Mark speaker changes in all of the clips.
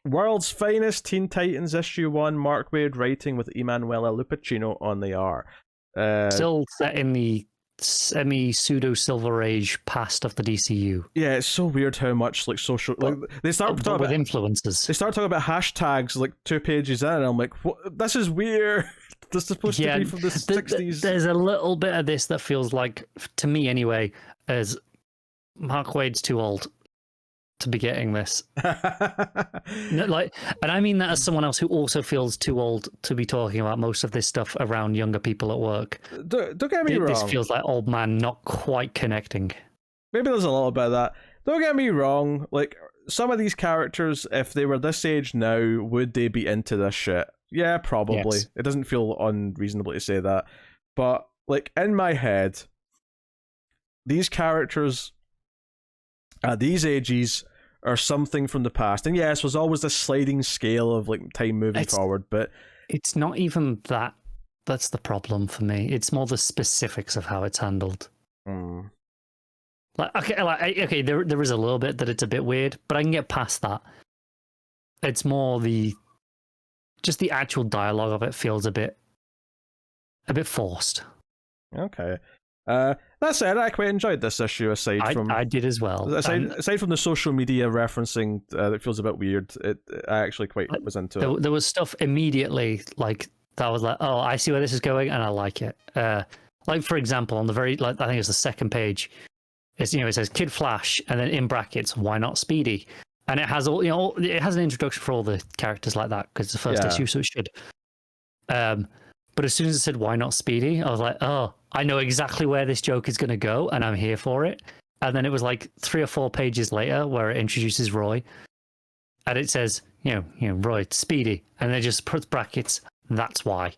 Speaker 1: World's Finest Teen Titans issue 1, Mark Waid writing with Emanuela Lupacchino on the art.
Speaker 2: Still set in the semi-pseudo Silver Age past of the DCU.
Speaker 1: Yeah, it's so weird how much like social like they start talking
Speaker 2: with
Speaker 1: about
Speaker 2: influences.
Speaker 1: They start talking about hashtags like 2 pages in, and I'm like, what? This is weird. This is supposed to be from the 60s.
Speaker 2: There's a little bit of this that feels like, to me anyway, as Mark Waid's too old to be getting this. No, like, and I mean that as someone else who also feels too old to be talking about most of this stuff around younger people at work.
Speaker 1: Don't get me wrong.
Speaker 2: This feels like old man not quite connecting.
Speaker 1: Maybe there's a little bit of that. Don't get me wrong. Like, some of these characters, if they were this age now, would they be into this shit? Yeah, probably. Yes. It doesn't feel unreasonable to say that. But, like, in my head, these characters at these ages are something from the past. And yes, there's always this sliding scale of like time moving forward, but
Speaker 2: it's not even that. That's the problem for me. It's more the specifics of how it's handled. Okay, there is a little bit that it's a bit weird, but I can get past that. It's more just the actual dialogue of it feels a bit forced.
Speaker 1: Okay. That said, I quite enjoyed this issue. I
Speaker 2: did as well.
Speaker 1: Aside from the social media referencing that feels a bit weird, I actually quite was into it.
Speaker 2: There was stuff immediately like that. I was like, oh, I see where this is going, and I like it. Like for example, on the very I think it's the second page, it says Kid Flash, and then in brackets, why not Speedy? And it has it has an introduction for all the characters like that because it's the first issue, so it should. But as soon as it said, why not Speedy? I was like, oh, I know exactly where this joke is going to go, and I'm here for it. And then it was like 3 or 4 pages later where it introduces Roy. And it says, Roy, Speedy. And then it just puts brackets, that's why.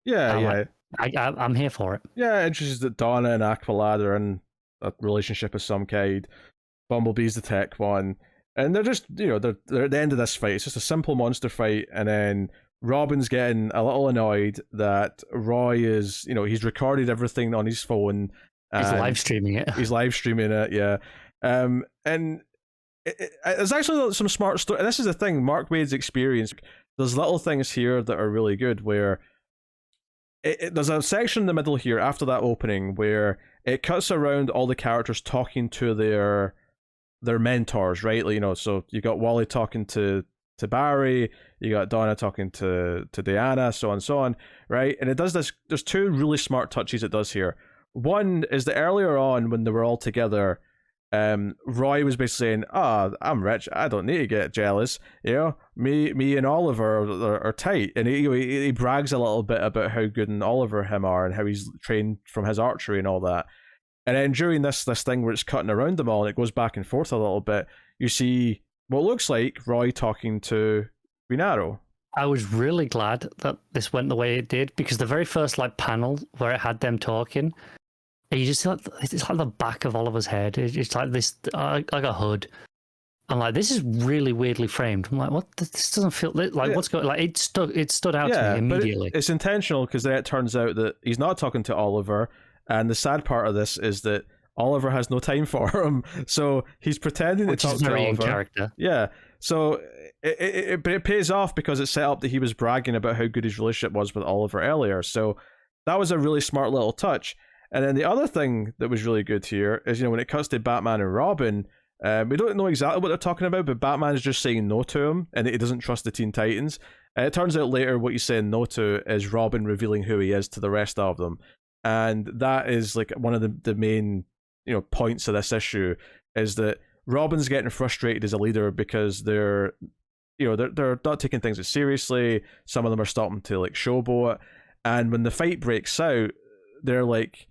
Speaker 1: Yeah,
Speaker 2: I'm here for it.
Speaker 1: Yeah, it introduces that Donna and Aqualad are in a relationship of some kind. Bumblebee's the tech one. And they're just, they're at the end of this fight. It's just a simple monster fight, and then Robin's getting a little annoyed that Roy is, he's recorded everything on his phone.
Speaker 2: He's live streaming it.
Speaker 1: Yeah. And there's actually some smart story. This is the thing, Mark Waid's experience. There's little things here that are really good where there's a section in the middle here after that opening where it cuts around all the characters talking to their mentors, right? So you got Wally talking to Barry, you got Donna talking to Diana, so on, right? And it does this. There's 2 really smart touches it does here. One is that earlier on when they were all together, Roy was basically saying, I'm rich, I don't need to get jealous, me and Oliver are tight, and he brags a little bit about how good and Oliver him are and how he's trained from his archery and all that. And then during this thing where it's cutting around them all and it goes back and forth a little bit, you see what looks like Roy talking to Green Arrow.
Speaker 2: I was really glad that this went the way it did, because the very first panel where it had them talking, and you just see it's like the back of Oliver's head. It's like this, like a hood. I'm like, this is really weirdly framed. I'm like, what? This doesn't feel like what's going. Like it stood out to me immediately.
Speaker 1: It's intentional because then it turns out that he's not talking to Oliver, and the sad part of this is that Oliver has no time for him, so he's pretending to talk to Oliver.
Speaker 2: In character.
Speaker 1: Yeah, so it pays off because it's set up that he was bragging about how good his relationship was with Oliver earlier. So that was a really smart little touch. And then the other thing that was really good here is, when it cuts to Batman and Robin, we don't know exactly what they're talking about, but Batman is just saying no to him, and he doesn't trust the Teen Titans. And it turns out later what he's saying no to is Robin revealing who he is to the rest of them. And that is one of the main points of this issue, is that Robin's getting frustrated as a leader because they're not taking things as seriously. Some of them are starting to showboat, and when the fight breaks out, they're like,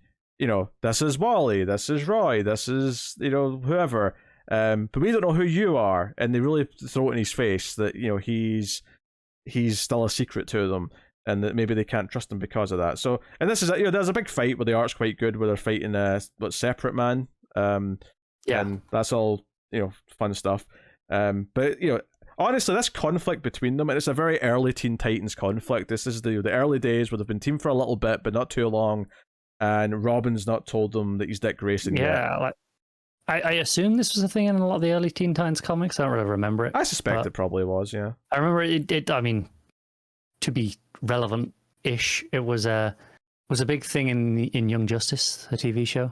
Speaker 1: this is Wally, this is Roy, this is whoever, but we don't know who you are, and they really throw it in his face that he's still a secret to them, and that maybe they can't trust him because of that. So, and this is there's a big fight where the art's quite good, where they're fighting Separate Man, and that's all fun stuff. But honestly, this conflict between them, and it's a very early Teen Titans conflict. This is the early days where they've been teamed for a little bit, but not too long, and Robin's not told them that he's Dick Grayson yet.
Speaker 2: I assume this was a thing in a lot of the early Teen Titans comics. I don't really remember it.
Speaker 1: I suspect it probably was, yeah.
Speaker 2: I remember it. I mean, to be relevant-ish, it was a big thing in Young Justice, the TV show.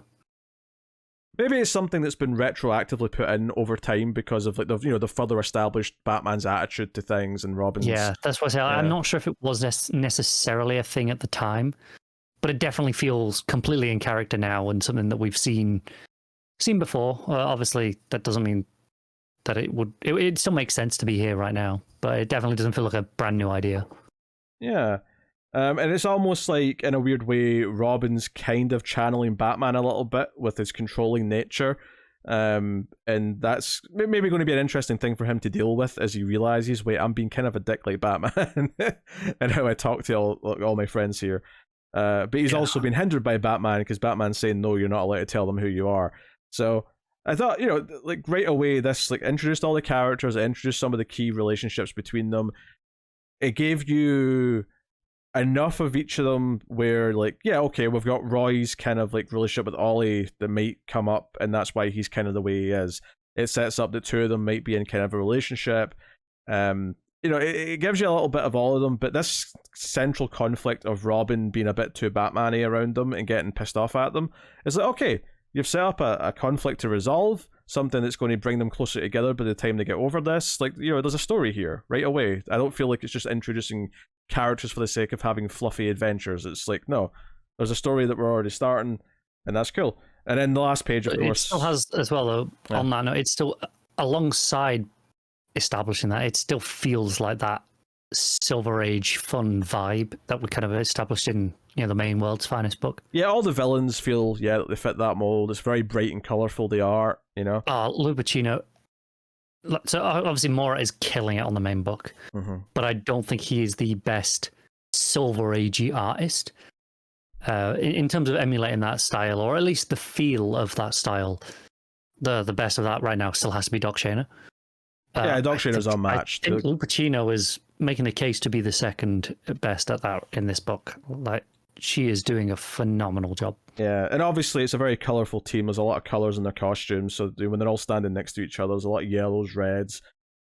Speaker 1: Maybe it's something that's been retroactively put in over time because of like the further established Batman's attitude to things and Robin's.
Speaker 2: Yeah, that's what I say. Yeah. I'm not sure if it was necessarily a thing at the time, but it definitely feels completely in character now and something that we've seen before. Obviously, that doesn't mean that it still makes sense to be here right now, but it definitely doesn't feel like a brand new idea.
Speaker 1: Yeah. And it's almost like, in a weird way, Robin's kind of channeling Batman a little bit with his controlling nature. And that's maybe going to be an interesting thing for him to deal with as he realizes, wait, I'm being kind of a dick like Batman and how I talk to all my friends here. But he's also been hindered by Batman because Batman's saying, no, you're not allowed to tell them who you are. So I thought, like right away, this like introduced all the characters, introduced some of the key relationships between them. It gave you enough of each of them where, like, yeah, okay, we've got Roy's kind of like relationship with Ollie that might come up, and that's why he's kind of the way he is. It sets up that two of them might be in kind of a relationship. It gives you a little bit of all of them, but this central conflict of Robin being a bit too Batman-y around them and getting pissed off at them is like, okay, you've set up a conflict to resolve, something that's going to bring them closer together by the time they get over this. Like, there's a story here right away. I don't feel like it's just introducing characters for the sake of having fluffy adventures. It's like, no, there's a story that we're already starting, and that's cool. And then the last page, of course,
Speaker 2: it still has as well, though, on that note, it's still alongside establishing that, it still feels like that Silver Age fun vibe that we kind of established in the main World's Finest book. Yeah,
Speaker 1: all the villains feel they fit that mold. It's very bright and colorful, the art,
Speaker 2: Lou Pacino. So obviously Mora is killing it on the main book, but I don't think he is the best Silver Agey artist in terms of emulating that style, or at least the feel of that style. The best of that right now still has to be Doc Shaner.
Speaker 1: Doc Shaner's unmatched.
Speaker 2: I think Lou Pacino is making the case to be the second best at that in this book. Like, she is doing a phenomenal job.
Speaker 1: Yeah, and obviously it's a very colourful team. There's a lot of colours in their costumes, so when they're all standing next to each other, there's a lot of yellows, reds,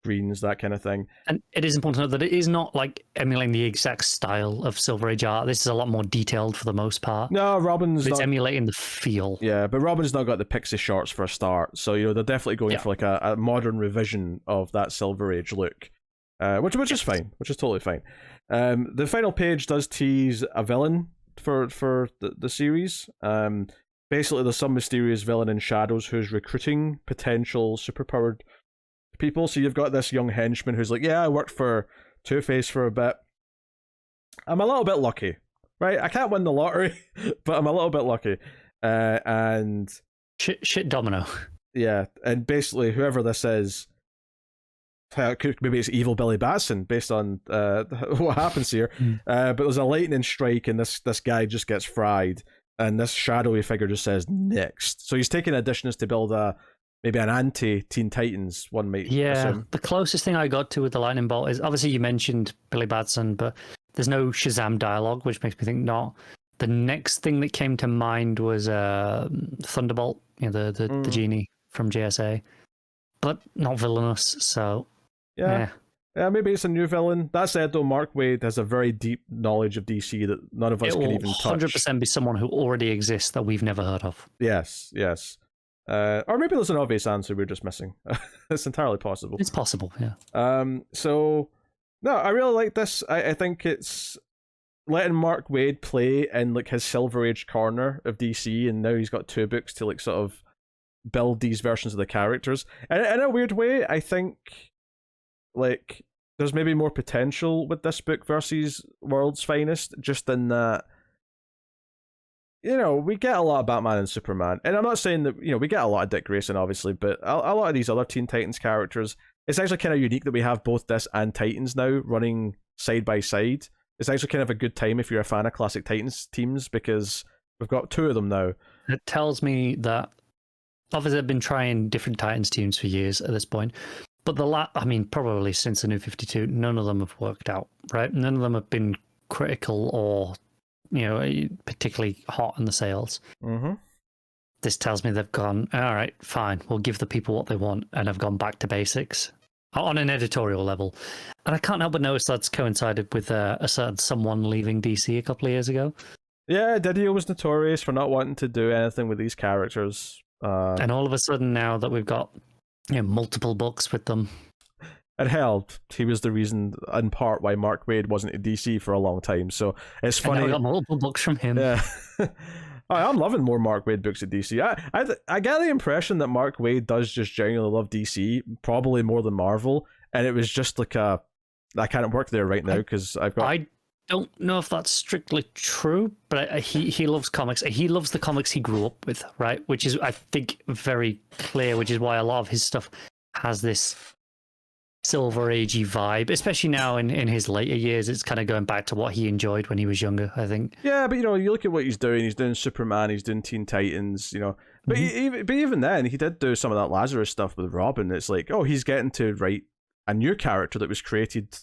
Speaker 1: greens, that kind of thing.
Speaker 2: And it is important to note that it is not like emulating the exact style of Silver Age art. This is a lot more detailed for the most part.
Speaker 1: No, it's
Speaker 2: emulating the feel.
Speaker 1: Yeah, but Robin's not got the pixie shorts for a start, so they're definitely going for like a modern revision of that Silver Age look, which is fine, which is totally fine. The final page does tease a villain for the series. Basically, there's some mysterious villain in shadows who's recruiting potential superpowered people. So you've got this young henchman who's like, yeah, I worked for Two-Face for a bit. I'm a little bit lucky, right? I can't win the lottery, but I'm a little bit lucky. And
Speaker 2: shit domino.
Speaker 1: Yeah, and basically whoever this is, maybe it's evil Billy Batson based on what happens here. But there's a lightning strike and this guy just gets fried, and this shadowy figure just says next. So he's taking additions to build maybe an anti-Teen Titans, one might assume.
Speaker 2: The closest thing I got to with the lightning bolt is, obviously you mentioned Billy Batson, but there's no Shazam dialogue, which makes me think not. The next thing that came to mind was Thunderbolt, the genie from JSA, but not villainous, so
Speaker 1: yeah, maybe it's a new villain. That said, though, Mark Waid has a very deep knowledge of DC that none of us can even touch.
Speaker 2: 100% be someone who already exists that we've never heard of.
Speaker 1: Yes. Or maybe there's an obvious answer we're just missing. It's entirely possible.
Speaker 2: It's possible, yeah.
Speaker 1: So, no, I really like this. I think it's letting Mark Waid play in like his Silver Age corner of DC, and now he's got 2 books to like sort of build these versions of the characters. And in a weird way, I think like there's maybe more potential with this book versus World's Finest, just in that we get a lot of Batman and Superman, and I'm not saying that we get a lot of Dick Grayson obviously, but a lot of these other Teen Titans characters, it's actually kind of unique that we have both this and Titans now running side by side. It's actually kind of a good time if you're a fan of classic Titans teams, because we've got 2 of them now.
Speaker 2: It tells me that obviously they've been trying different Titans teams for years at this point, but probably since the New 52, none of them have worked out, right? None of them have been critical or particularly hot in the sales. this tells me they've gone, all right, fine, we'll give the people what they want, and have gone back to basics on an editorial level. And I can't help but notice that's coincided with a certain someone leaving DC a couple of years ago.
Speaker 1: Yeah, Didio was notorious for not wanting to do anything with these characters.
Speaker 2: And all of a sudden, now that we've got multiple books with them.
Speaker 1: It helped. He was the reason, in part, why Mark Waid wasn't at DC for a long time. So it's funny.
Speaker 2: And now we got multiple books from him.
Speaker 1: Yeah. I'm loving more Mark Waid books at DC. I get the impression that Mark Waid does just genuinely love DC, probably more than Marvel. And it was just like I can't work there right now because I've got.
Speaker 2: I don't know if that's strictly true, but he loves comics. He loves the comics he grew up with, right? Which is, I think, very clear, which is why a lot of his stuff has this Silver Agey vibe, especially now in his later years. It's kind of going back to what he enjoyed when he was younger, I think.
Speaker 1: Yeah, but you look at what he's doing Superman, he's doing Teen Titans, but even then he did do some of that Lazarus stuff with Robin. It's like, oh, he's getting to write a new character that was created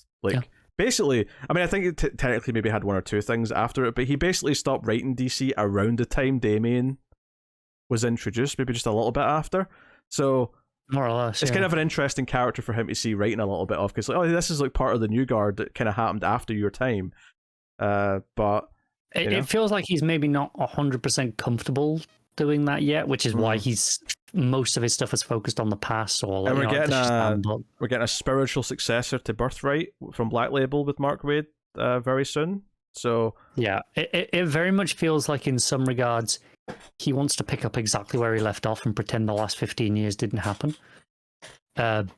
Speaker 1: basically. I mean, I think it technically maybe had one or two things after it, but he basically stopped writing DC around the time Damian was introduced, maybe just a little bit after. So
Speaker 2: more or less,
Speaker 1: it's kind of an interesting character for him to see writing a little bit of, because this is like part of the new guard that kind of happened after your time. But
Speaker 2: it feels like he's maybe not 100% comfortable doing that yet, which is why most of his stuff is focused on the past. Or
Speaker 1: and we're getting a spiritual successor to Birthright from Black Label with Mark Waid very soon. So
Speaker 2: yeah, it very much feels like in some regards he wants to pick up exactly where he left off and pretend the last 15 years didn't happen. But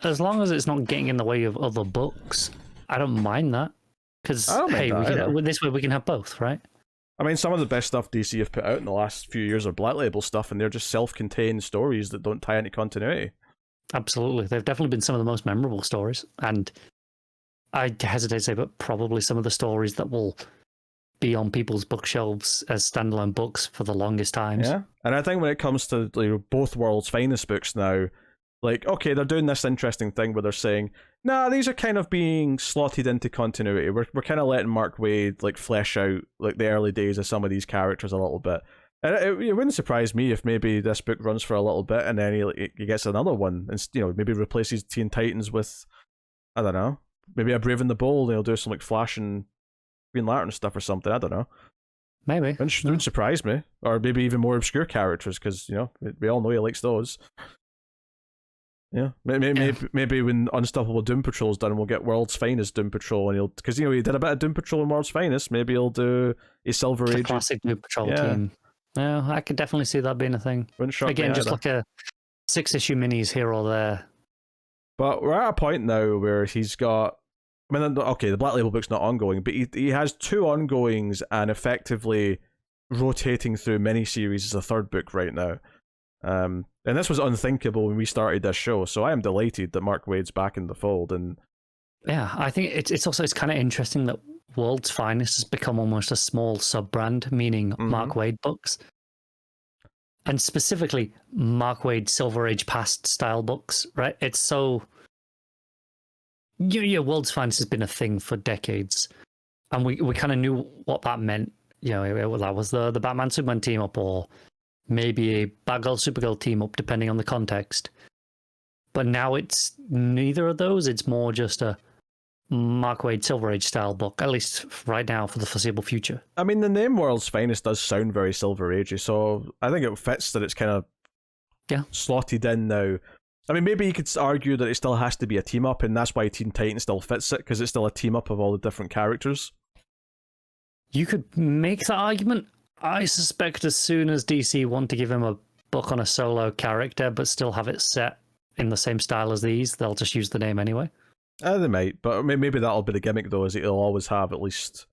Speaker 2: as long as it's not getting in the way of other books, I don't mind that. Because hey, this way we can have both, right?
Speaker 1: I mean, some of the best stuff DC have put out in the last few years are Black Label stuff, and they're just self-contained stories that don't tie into continuity.
Speaker 2: Absolutely. They've definitely been some of the most memorable stories, and I hesitate to say, but probably some of the stories that will be on people's bookshelves as standalone books for the longest times.
Speaker 1: Yeah, and I think when it comes to both world's finest books now, okay, they're doing this interesting thing where they're saying, nah, these are kind of being slotted into continuity. We're kind of letting Mark Waid flesh out the early days of some of these characters a little bit. And it wouldn't surprise me if maybe this book runs for a little bit and then he gets another one and maybe replaces Teen Titans with, I don't know, maybe a Brave and the Bold, and he'll do some Flash and Green Lantern stuff or something. I don't know.
Speaker 2: Maybe.
Speaker 1: Wouldn't surprise me. Or maybe even more obscure characters, because we all know he likes those. Yeah, maybe when Unstoppable Doom Patrol's done, we'll get World's Finest Doom Patrol, and because he did a bit of Doom Patrol in World's Finest. Maybe he'll do a Silver Age
Speaker 2: classic Doom Patrol team. No, I could definitely see that being a thing. Again, just like a 6-issue minis here or there.
Speaker 1: But we're at a point now where he's got. I mean, okay, the Black Label book's not ongoing, but he has 2 ongoings and effectively rotating through miniseries as a third book right now. And this was unthinkable when we started this show, so I am delighted that Mark Waid's back in the fold. And
Speaker 2: yeah, I think it's kind of interesting that World's Finest has become almost a small sub-brand, meaning Mark Waid books, and specifically Mark Waid Silver Age Past style books, right? It's so World's Finest has been a thing for decades, and we kind of knew what that meant. That was the Batman Superman team up, or maybe a Batgirl Supergirl team up, depending on the context. But now it's neither of those. It's more just a Mark Waid Silver Age style book, at least right now for the foreseeable future.
Speaker 1: I mean, the name World's Finest does sound very Silver Agey, so I think it fits that it's kind of slotted in now. I mean, maybe you could argue that it still has to be a team up, and that's why Teen Titans still fits it, because it's still a team up of all the different characters.
Speaker 2: You could make that argument. I suspect as soon as DC want to give him a book on a solo character, but still have it set in the same style as these, they'll just use the name anyway.
Speaker 1: They might, but maybe that'll be the gimmick, though, is it'll always have at least,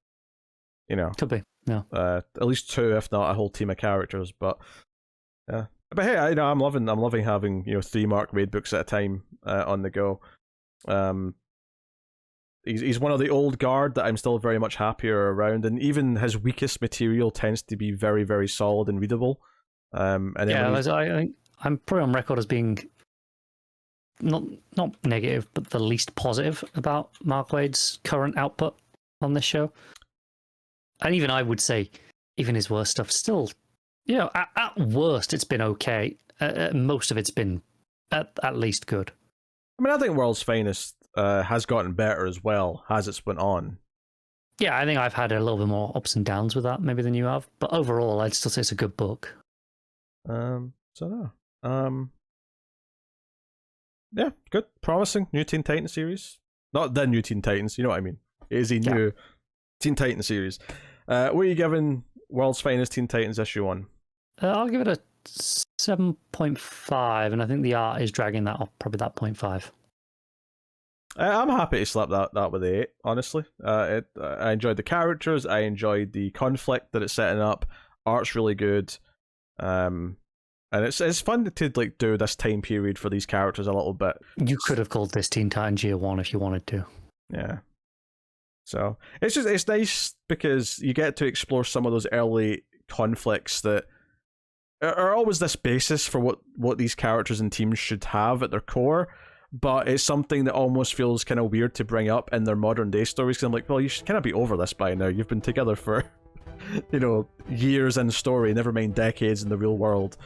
Speaker 2: Could be, yeah.
Speaker 1: At least 2, if not a whole team of characters, but yeah. But hey, I'm loving having 3 Mark Waid books at a time on the go. He's one of the old guard that I'm still very much happier around, and even his weakest material tends to be very, very solid and readable. And
Speaker 2: I think I'm probably on record as being not negative, but the least positive about Mark Waid's current output on this show. And even I would say, even his worst stuff still you know, at worst, it's been okay. Most of it's been at least good.
Speaker 1: I mean, I think World's Finest has gotten better as well as it's went on.
Speaker 2: Yeah, I think I've had a little bit more ups and downs with that maybe than you have, but overall, I'd still say it's a good book.
Speaker 1: So no. Yeah, good, promising new Teen Titans series. Not the new Teen Titans, you know what I mean. It is a new Teen Titans series. What are you giving World's Finest Teen Titans issue 1?
Speaker 2: I'll give it a 7.5, and I think the art is dragging that up, probably that 0.5.
Speaker 1: I'm happy to slap that with the 8, honestly. I enjoyed the characters, I enjoyed the conflict that it's setting up. Art's really good. And it's fun to like do this time period for these characters a little bit.
Speaker 2: You could have called this Teen Titans Year 1 if you wanted to.
Speaker 1: Yeah. So it's nice because you get to explore some of those early conflicts that are always this basis for what these characters and teams should have at their core, but it's something that almost feels kind of weird to bring up in their modern day stories, because I'm like, well, you should kind of be over this by now. You've been together for, you know, years in story, never mind decades in the real world.